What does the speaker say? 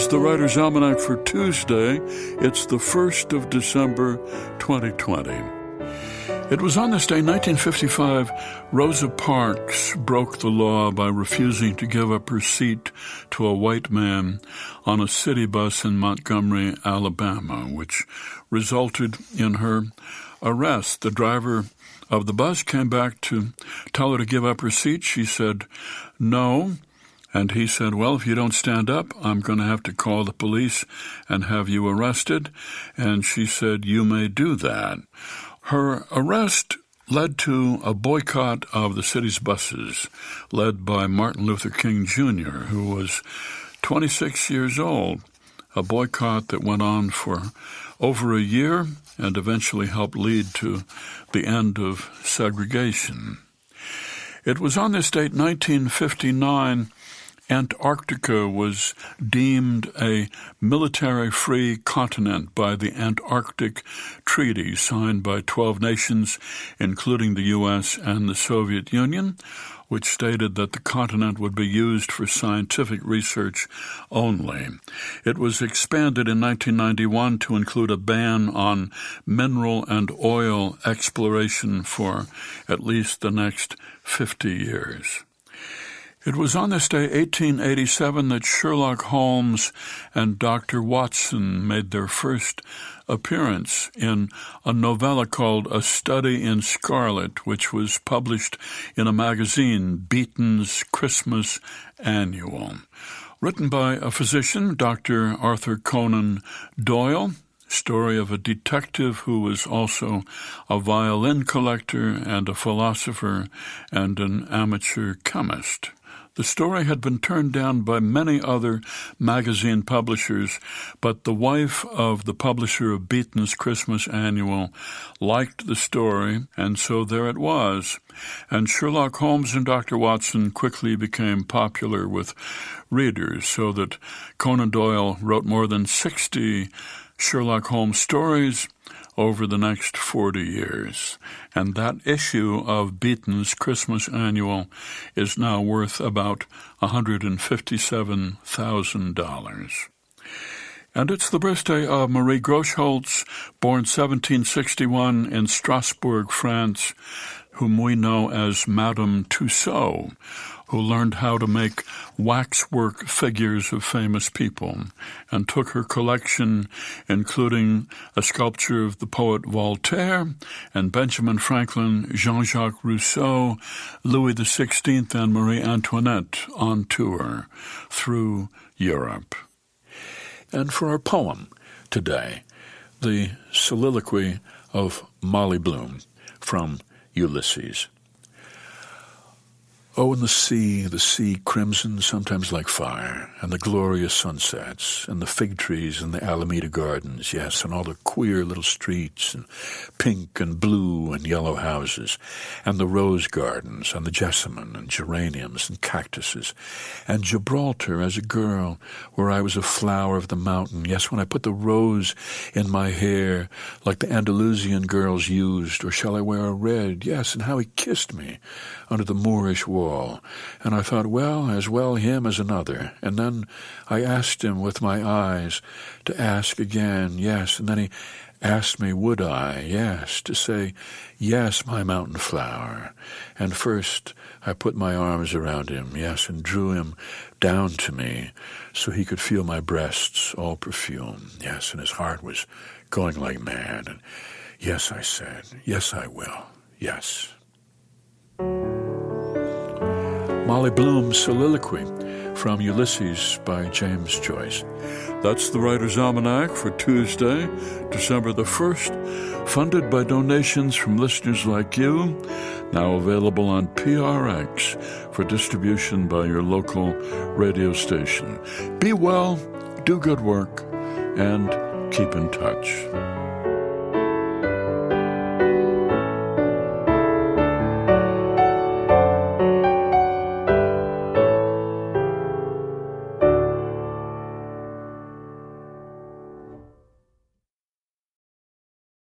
is the Writer's Almanac for Tuesday. It's the 1st of December, 2020. It was on this day, 1955, Rosa Parks broke the law by refusing to give up her seat to a white man on a city bus in Montgomery, Alabama, which resulted in her arrest. The driver of the bus came back to tell her to give up her seat. She said, no. And he said, well, if you don't stand up, I'm going to have to call the police and have you arrested. And she said, you may do that. Her arrest led to a boycott of the city's buses, led by Martin Luther King Jr., who was 26 years old, a boycott that went on for over a year and eventually helped lead to the end of segregation. It was on this date, 1959, Antarctica was deemed a military-free continent by the Antarctic Treaty signed by 12 nations, including the U.S. and the Soviet Union, which stated that the continent would be used for scientific research only. It was expanded in 1991 to include a ban on mineral and oil exploration for at least the next 50 years. It was on this day, 1887, that Sherlock Holmes and Dr. Watson made their first appearance in a novella called A Study in Scarlet, which was published in a magazine, Beaton's Christmas Annual. Written by a physician, Dr. Arthur Conan Doyle, story of a detective who was also a violin collector and a philosopher and an amateur chemist. The story had been turned down by many other magazine publishers, but the wife of the publisher of Beaton's Christmas Annual liked the story, and so there it was. And Sherlock Holmes and Dr. Watson quickly became popular with readers, so that Conan Doyle wrote more than 60 Sherlock Holmes stories over the next 40 years. And that issue of Beaton's Christmas Annual is now worth about $157,000. And it's the birthday of Marie Groschholz, born 1761 in Strasbourg, France, whom we know as Madame Tussaud, who learned how to make waxwork figures of famous people and took her collection, including a sculpture of the poet Voltaire and Benjamin Franklin, Jean-Jacques Rousseau, Louis XVI, and Marie Antoinette on tour through Europe. And for our poem today, the soliloquy of Molly Bloom from Ulysses. Oh, and the sea crimson sometimes like fire, and the glorious sunsets, and the fig trees and the Alameda Gardens, yes, and all the queer little streets, and pink and blue and yellow houses, and the rose gardens, and the jessamine, and geraniums, and cactuses, and Gibraltar as a girl, where I was a flower of the mountain, yes, when I put the rose in my hair, like the Andalusian girls used, or shall I wear a red, yes, and how he kissed me under the Moorish wall. And I thought, well, as well him as another. And then I asked him with my eyes to ask again, yes. And then he asked me, would I, yes, to say, yes, my mountain flower. And first I put my arms around him, yes, and drew him down to me so he could feel my breasts all perfume, yes, and his heart was going like mad. And yes, I said, yes, I will, yes. Molly Bloom's Soliloquy from Ulysses by James Joyce. That's the Writer's Almanac for Tuesday, December the 1st, funded by donations from listeners like you, now available on PRX for distribution by your local radio station. Be well, do good work, and keep in touch.